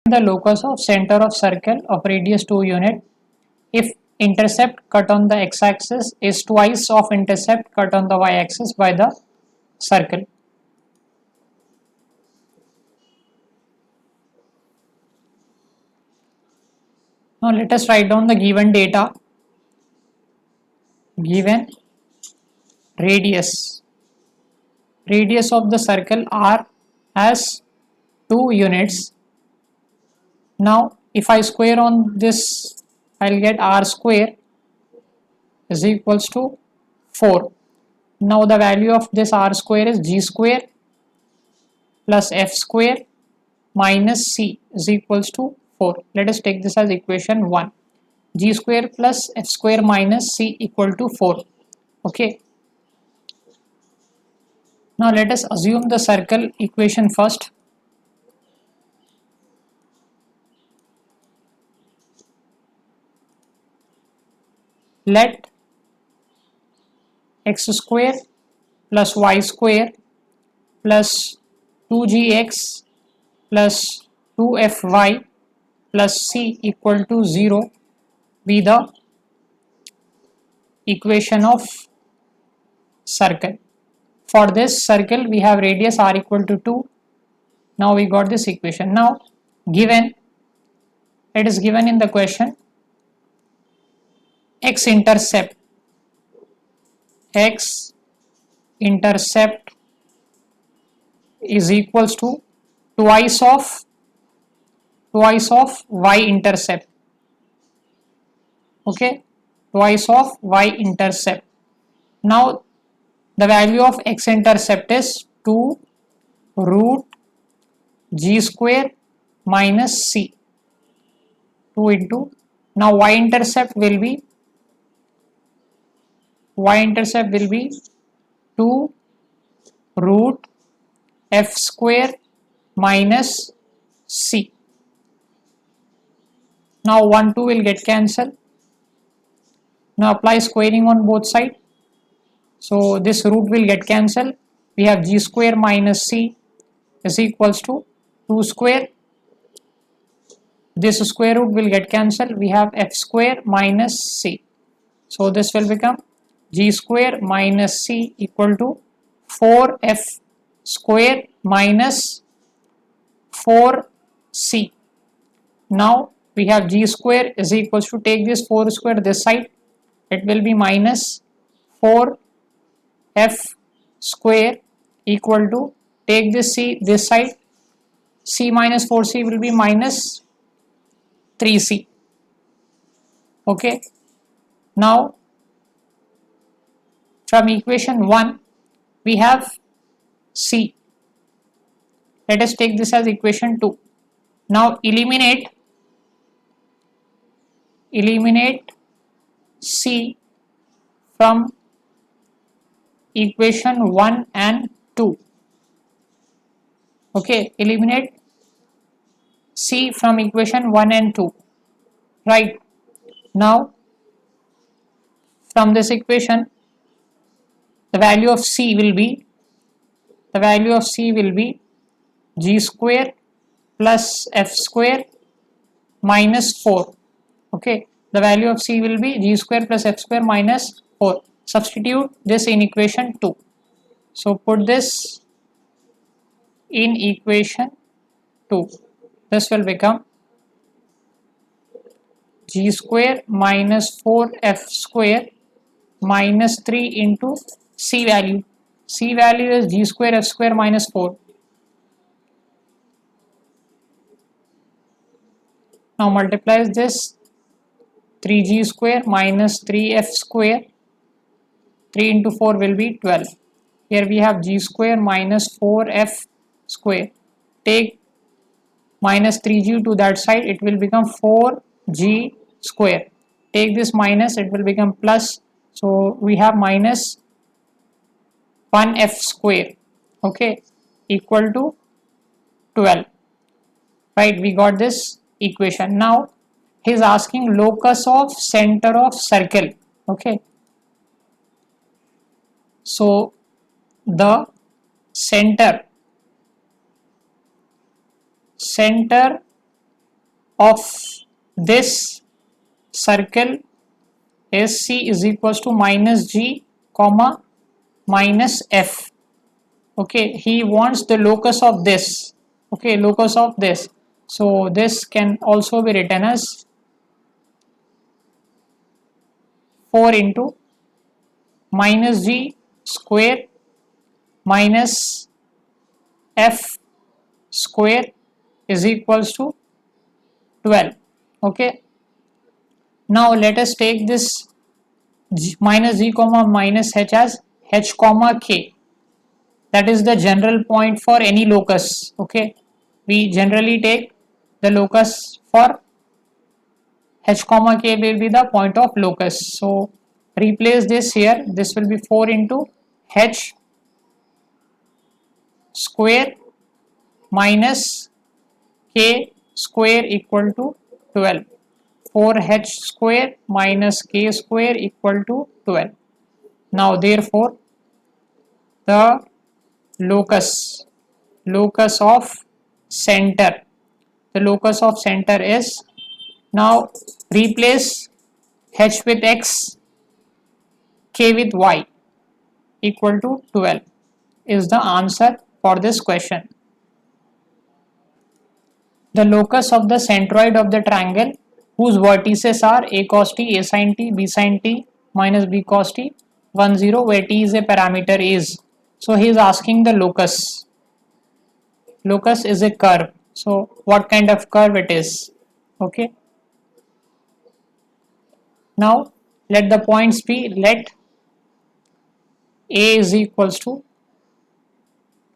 The locus of center of circle of radius 2 unit if intercept cut on the x-axis is twice of intercept cut on the y-axis by the circle. Now let us write down the given data. Given radius of the circle r as 2 units. Now if I square on this, I'll get r square is equals to 4. Now the value of this r square is g square plus f square minus c is equals to 4. Let us take this as equation 1. G square plus f square minus c equal to 4. Okay. Now let us assume the circle equation first. Let x square plus y square plus 2gx plus 2fy plus c equal to 0 be the equation of circle. For this circle we have radius r equal to 2. Now we got this equation. Now given, it is given in the question, x intercept is equals to twice of y intercept. Okay, twice of y intercept. Now the value of x intercept is 2 root g square minus c, 2 into, now y intercept will be 2 root f square minus c. Now 1 2 will get cancelled. Now apply squaring on both sides. So this root will get cancelled. We have g square minus c is equals to 2 square. This square root will get cancelled. We have f square minus c. So this will become g square minus c equal to 4f square minus 4c. Now we have g square is equals to, take this 4 square this side, it will be minus 4f square equal to, take this c this side, c minus 4c will be minus 3c. Okay. Now from equation 1 we have c. Let us take this as equation 2. Now eliminate c from equation 1 and 2. Okay, eliminate c from equation 1 and 2. Right. Now from this equation the value of c will be g square plus f square minus 4. Okay, the value of c will be g square plus f square minus 4. Substitute this in equation 2. So put this in equation 2. This will become g square minus 4f square minus 3 into c value. C value is g square f square minus 4. Now multiplies this, 3g square minus 3f square, 3 into 4 will be 12. Here we have g square minus 4f square. Take minus 3g to that side, it will become 4g square. Take this minus, it will become plus. So we have minus 1f square. Okay, equal to 12. Right, we got this equation. Now he is asking locus of center of circle. Okay, so the center of this circle is C is equals to minus G comma minus F. Okay, he wants the locus of this. Okay, locus of this. So this can also be written as 4 into minus G square minus F square is equals to 12. Okay, now let us take this minus G comma minus H as H comma K. That is the general point for any locus. Okay, we generally take the locus for H comma K will be the point of locus. So replace this here. This will be 4 into H square minus K square equal to 12. 4H square minus K square equal to 12. Now therefore the locus of center, the locus of center is, now replace H with X, K with Y equal to 12 is the answer for this question. The locus of the centroid of the triangle whose vertices are a cos t, a sin t, b sin t minus b cos t, 1 0, where t is a parameter is. So he is asking the locus. Locus is a curve. So what kind of curve it is? Okay. Now let the points be, let a is equals to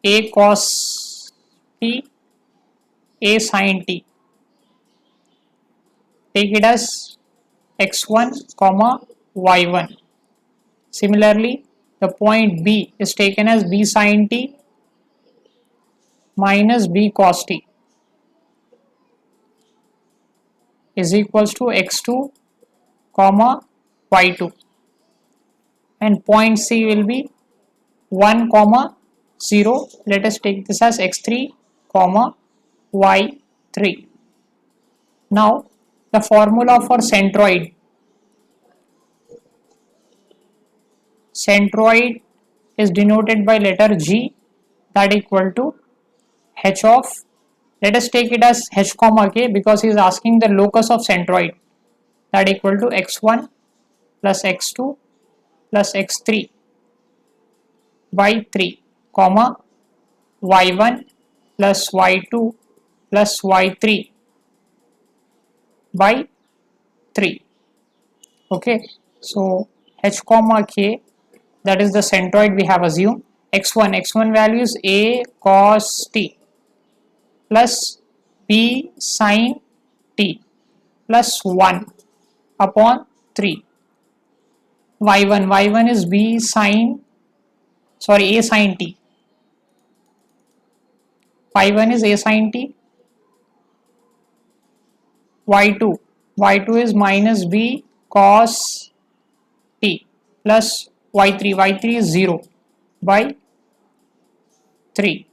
a cos t, a sin t. Take it as x1 comma y1. Similarly, the point B is taken as b sin t minus b cos t is equals to x2 comma y2, and point C will be 1 comma 0. Let us take this as x3 comma y3. Now the formula for centroid is denoted by letter G, that equal to h of, let us take it as h comma k because he is asking the locus of centroid, that equal to x1 plus x2 plus x3 by 3 comma y1 plus y2 plus y3 by 3. Okay, so h comma k, that is the centroid we have assumed. x1 value is a cos t plus b sin t plus 1 upon 3. y1 is b sin, sorry, a sin t. y1 is a sin t. y2 is minus b cos t plus y3 is 0 by 3.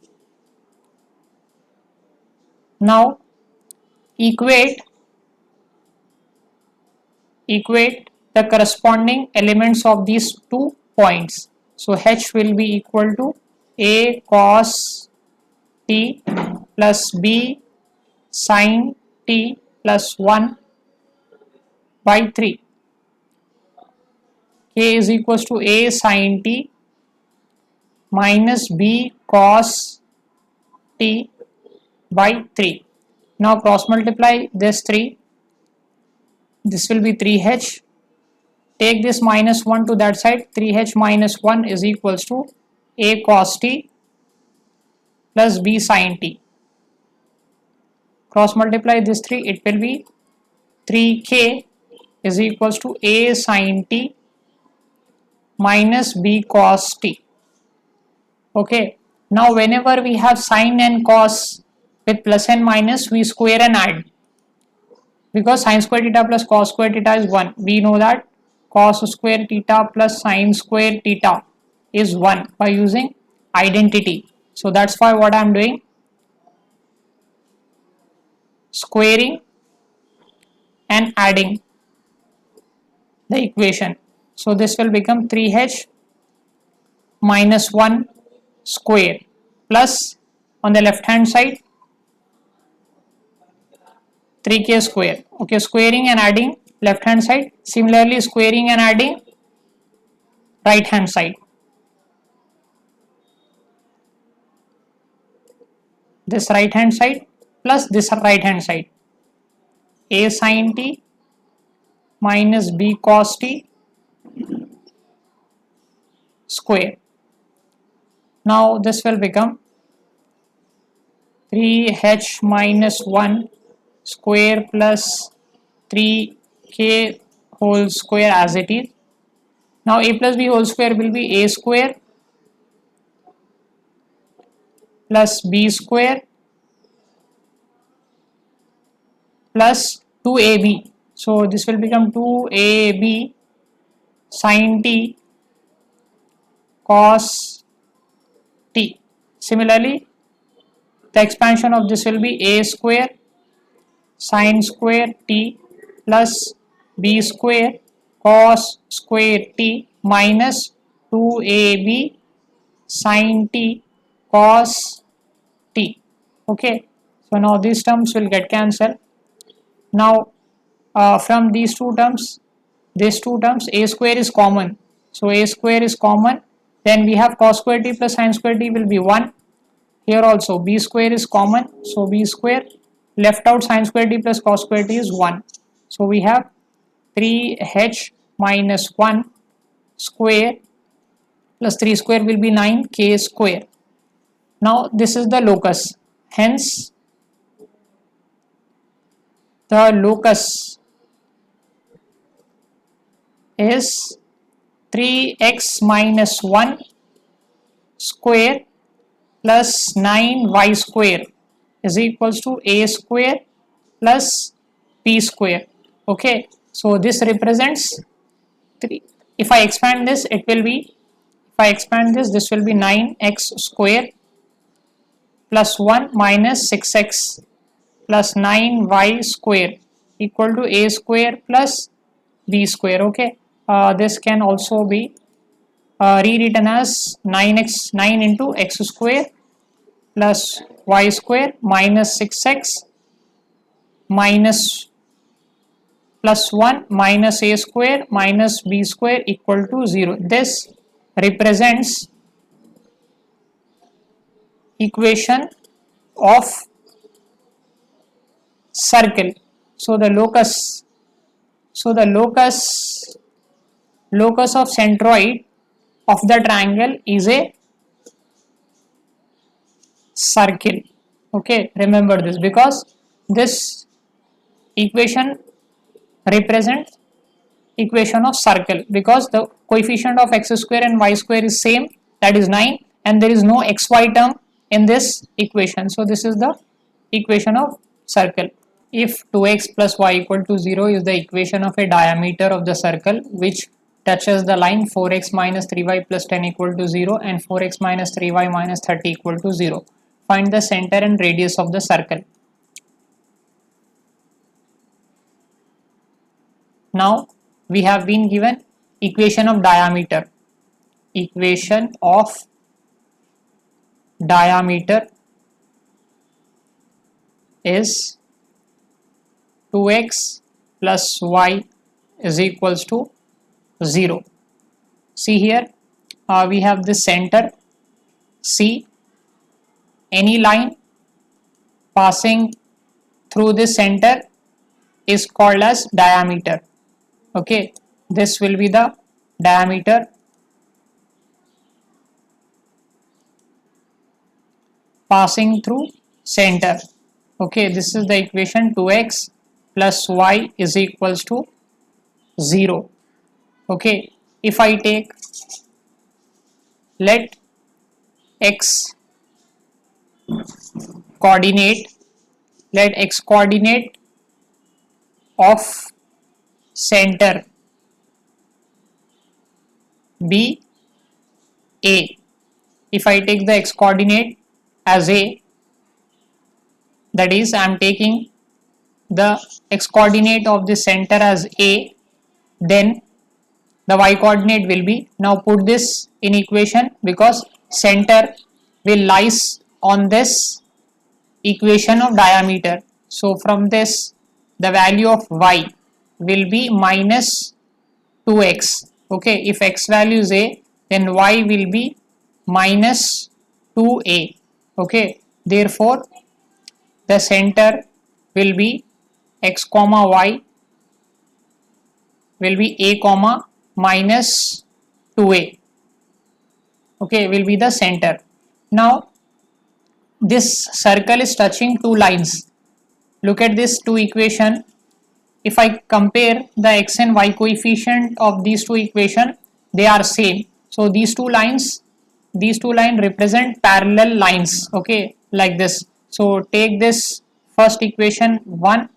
Now equate the corresponding elements of these 2 points. So h will be equal to a cos t plus b sin t plus 1 by 3. K is equals to a sin t minus b cos t by 3. Now cross multiply this 3. This will be 3h. Take this minus 1 to that side. 3h minus 1 is equals to a cos t plus b sin t. Cross multiply this 3. It will be 3k is equals to a sin t minus b cos t. Okay. Now whenever we have sin and cos with plus and minus, we square and add. Because sin square theta plus cos square theta is 1. We know that cos square theta plus sin square theta is 1 by using identity. So that's why what I am doing, squaring and adding the equation. So this will become 3h minus 1 square plus on the left hand side 3k square. Okay, squaring and adding left hand side. Similarly, squaring and adding right hand side. This right hand side plus this right hand side. A sin t minus b cos t square. Now this will become 3h minus 1 square plus 3k whole square as it is. Now a plus b whole square will be a square plus b square plus 2ab. So this will become 2ab sin t cos t. Similarly, the expansion of this will be a square sin square t plus b square cos square t minus 2ab sin t cos t. Okay, so now these terms will get cancelled. Now from these two terms a square is common, so a square is common. Then we have cos square t plus sin square t will be 1. Here also b square is common, so b square, left out sin square t plus cos square t is 1. So we have 3h minus 1 square plus 3 square will be 9k square. Now this is the locus, hence the locus is 3x minus 1 square plus 9y square is equals to a square plus b square. Okay, so this represents 3. If I expand this, it will be, if I expand this will be 9x square plus 1 minus 6x plus 9y square equal to a square plus b square. Okay, this can also be rewritten as 9 into x square plus y square minus 6x minus plus 1 minus a square minus b square equal to 0. This represents equation of circle. So the locus of centroid of the triangle is a circle. Okay, remember this, because this equation represents equation of circle, because the coefficient of x square and y square is same, that is 9, and there is no xy term in this equation. So this is the equation of circle. If 2x plus y equal to 0 is the equation of a diameter of the circle which touches the line 4x minus 3y plus 10 equal to 0 and 4x minus 3y minus 30 equal to 0. Find the center and radius of the circle. Now we have been given equation of diameter. Equation of diameter is 2x plus y is equals to 0. See here, we have the center C. Any line passing through the center is called as diameter. Okay, this will be the diameter passing through center. Okay, this is the equation 2x plus y is equals to 0. Okay, if I take, let x coordinate of center be a. If I take the x coordinate as a, that is I am taking the x coordinate of the center as A, then the y coordinate will be, now put this in equation because center will lies on this equation of diameter. So from this the value of y will be minus 2x. Okay, if x value is a, then y will be minus 2a. Okay, therefore the center will be x comma y will be a comma minus 2a. Okay, will be the center. Now this circle is touching two lines. Look at this two equation. If I compare the x and y coefficient of these two equation, they are same. So these two lines represent parallel lines. Okay, like this. So take this first equation 1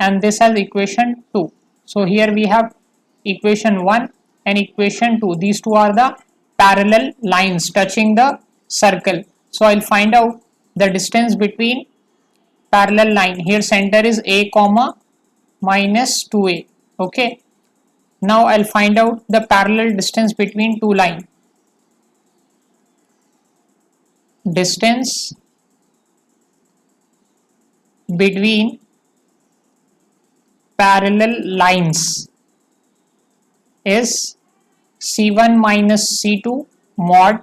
and this as equation 2. So here we have equation 1 and equation 2. These two are the parallel lines touching the circle. So I'll find out the distance between parallel line. Here center is a comma minus 2a. Okay, now I'll find out the parallel distance between two lines. Distance between parallel lines is c1 minus c2 mod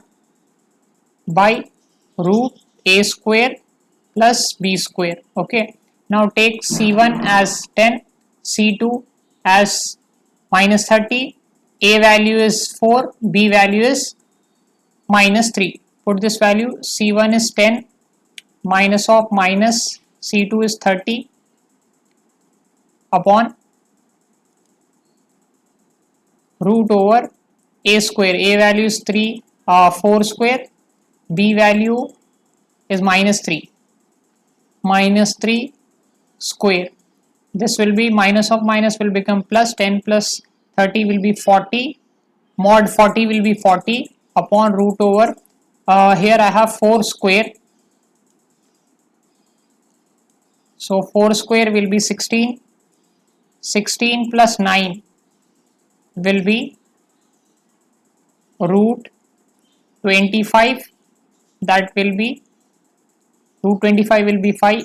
by root a square plus b square. Okay, now take c1 as 10, c2 as minus 30, a value is 4, b value is minus 3. Put this value, c1 is 10 minus of minus c2 is 30 upon root over a square. A value is 3, 4 square, b value is minus 3 square. This will be minus of minus will become plus, 10 plus 30 will be 40, mod 40 will be 40 upon root over, here I have 4 square. So 4 square will be 16, 16 plus 9 will be root 25, that will be root 25 will be 5,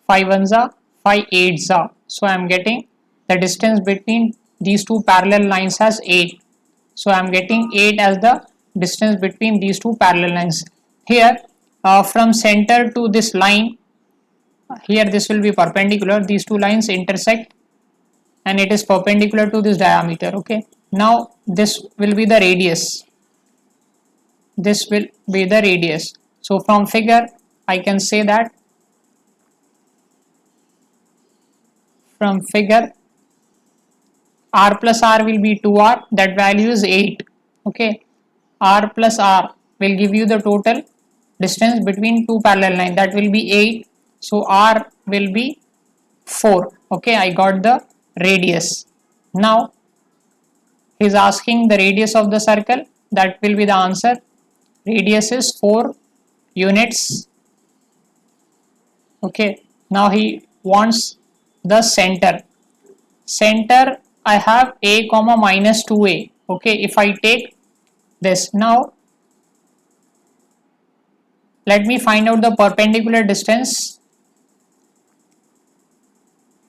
5 ones are 5 8s are. So I am getting the distance between these two parallel lines as 8. So I am getting 8 as the distance between these two parallel lines. Here from center to this line, here this will be perpendicular, these two lines intersect and it is perpendicular to this diameter. Okay, now this will be the radius, this will be the radius. So from figure I can say that from figure r plus r will be 2r, that value is 8. Okay, r plus r will give you the total distance between two parallel lines, that will be 8. So r will be 4. Okay, I got the radius. Now he is asking the radius of the circle, that will be the answer. Radius is 4 units. Okay, now he wants the center. Center I have a comma minus 2a. Okay, if I take this, now let me find out the perpendicular distance.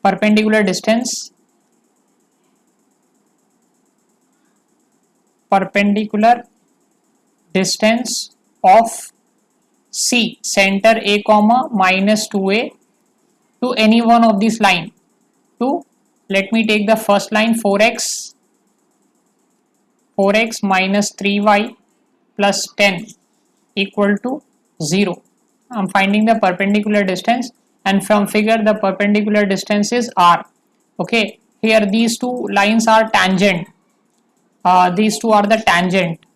Perpendicular distance of C, center a comma minus 2a to any one of these line. To, let me take the first line 4x minus 3y plus 10 equal to 0. I am finding the perpendicular distance, and from figure the perpendicular distance is r. Okay, here these two lines are tangent. These two are the tangent.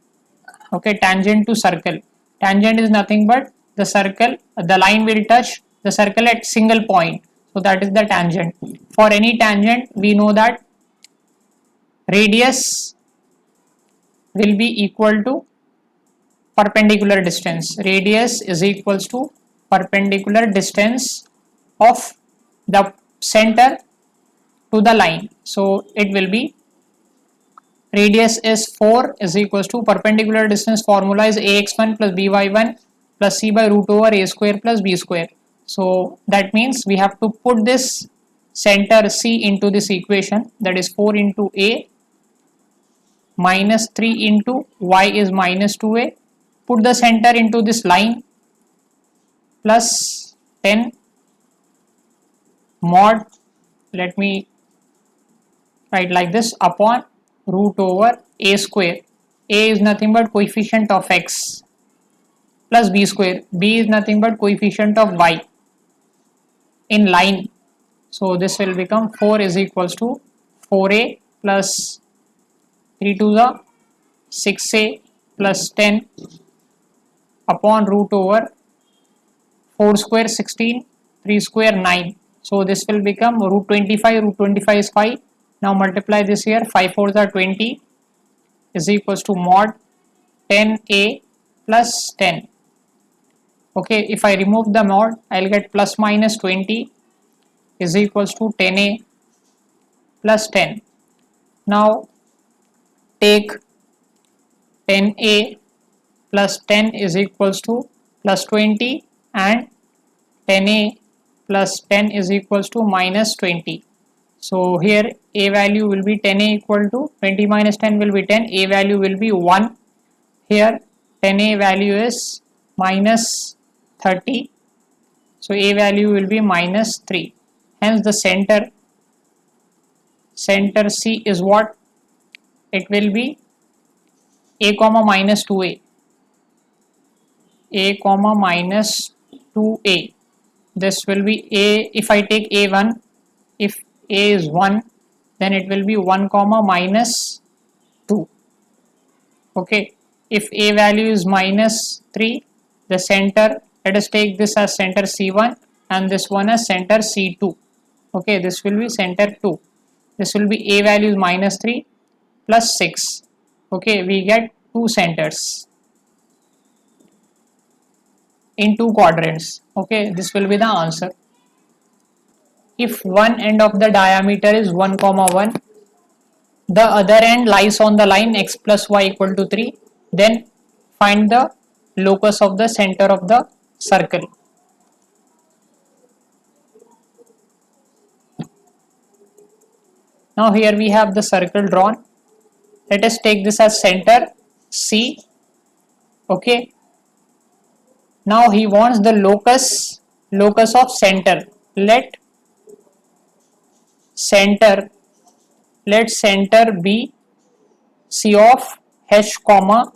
Okay, tangent to circle. Tangent is nothing but the circle, the line will touch the circle at single point. So that is the tangent. For any tangent we know that radius will be equal to perpendicular distance. Radius is equals to perpendicular distance of the center to the line. So it will be radius is 4 is equals to perpendicular distance formula is ax1 plus by1 plus c by root over a square plus b square. So that means we have to put this center c into this equation, that is 4 into a minus 3 into y is minus 2a. Put the center into this line plus 10 mod, let me write like this, upon root over a square. A is nothing but coefficient of x plus b square. B is nothing but coefficient of y in line. So this will become 4 is equals to 4a plus 3 to the 6a plus 10 upon root over 4 square 16, 3 square 9. So this will become root 25, root 25 is 5. Now multiply this here, 5 4s are 20 is equals to mod 10a plus 10. Okay, if I remove the mod, I will get plus minus 20 is equals to 10a plus 10. Now take 10a plus 10 is equals to plus 20 and 10a plus 10 is equals to minus 20. So here a value will be 10a equal to 20 minus 10 will be 10, a value will be 1. Here 10a value is minus 30, so a value will be minus 3. Hence the center C is what? It will be a comma minus 2a, a comma minus 2a. This will be a, if I take a1, if a is 1, then it will be 1 comma minus 2. Okay, if a value is minus 3, the center, let us take this as center C1 and this one as center C2. Okay, this will be center 2. This will be a value is minus 3 plus 6. Okay, we get 2 centers in 2 quadrants. Okay, this will be the answer. If one end of the diameter is 1 comma 1, the other end lies on the line x plus y equal to 3, then find the locus of the center of the circle. Now here we have the circle drawn. Let us take this as center C. Okay, now he wants the locus of center. Let center be C of h comma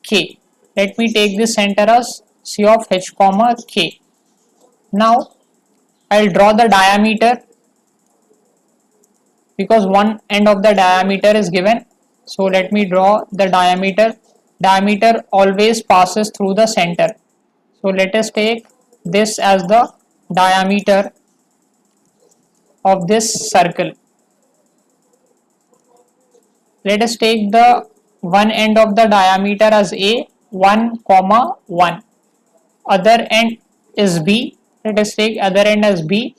k. Let me take this center as C of h comma k. Now I will draw the diameter because one end of the diameter is given. So let me draw the diameter. Diameter always passes through the center. So let us take this as the diameter of this circle. Let us take the one end of the diameter as a, 1 comma 1. Other end is b. Let us take other end as b.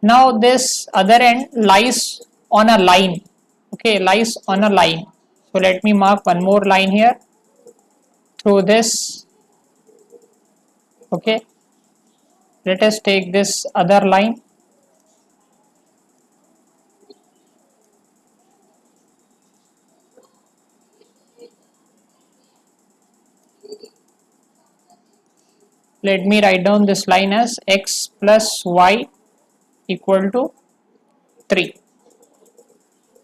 Now this other end lies on a line. Okay, lies on a line. So let me mark one more line here through this. Okay, let us take this other line. Let me write down this line as x plus y equal to 3.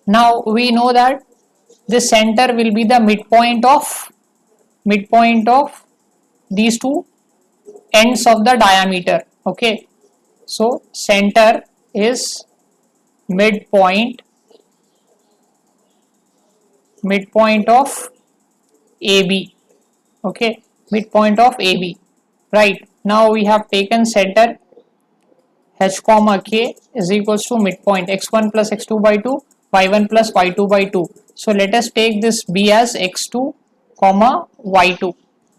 Now we know that the center will be the midpoint of these two ends of the diameter. Okay, so center is midpoint of AB. Okay, midpoint of AB. Right, now we have taken center h comma k is equals to midpoint x1 plus x2 by 2, y1 plus y2 by 2. So let us take this b as x2 comma y2.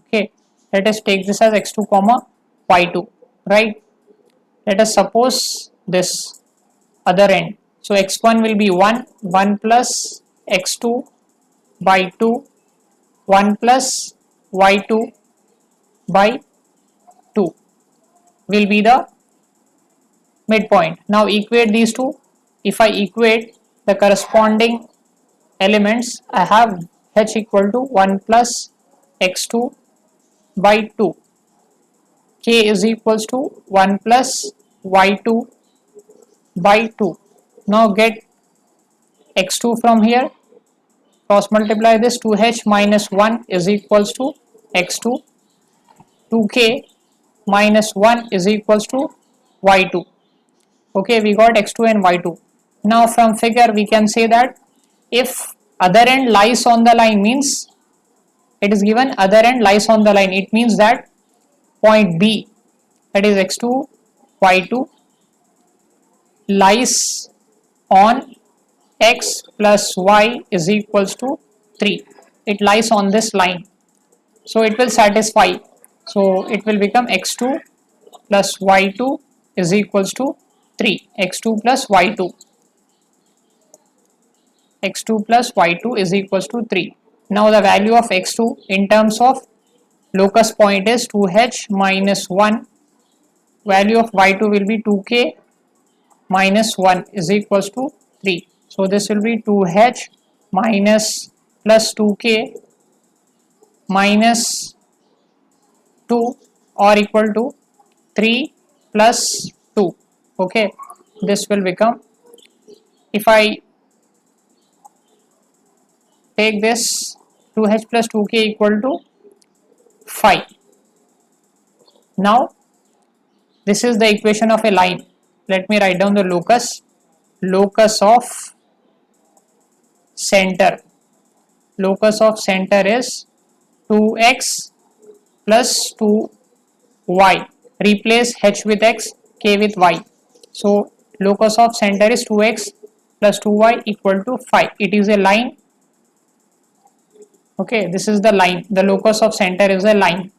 Okay, let us take this as x2 comma y2. Right, let us suppose this other end. So x1 will be 1, 1 plus x2 by 2, 1 plus y2 by 2 will be the midpoint. Now equate these two. If I equate the corresponding elements, I have h equal to 1 plus x2 by 2. K is equals to 1 plus y2 by 2. Now get x2 from here, cross multiply this, 2h minus 1 is equals to x2, 2k minus 1 is equals to y2. Okay, we got x2 and y2. Now from figure we can say that if other end lies on the line, means it is given other end lies on the line, it means that point B, that is x2 y2, lies on x plus y is equals to 3. It lies on this line, so it will satisfy. So it will become x2 plus y2 is equals to 3. x2 plus y2, x2 plus y2 is equals to 3. Now the value of x2 in terms of locus point is 2h minus 1. Value of y2 will be 2k minus 1 is equals to 3. So this will be 2h minus plus 2k minus 2 or equal to 3 plus 2. Okay, this will become, if I take this, 2h plus 2k equal to 5. Now this is the equation of a line. Let me write down the locus. Locus of center. Locus of center is 2x plus 2y. Replace h with x, k with y. So locus of center is 2x plus 2y equal to 5. It is a line. Okay, this is the line. The locus of center is a line.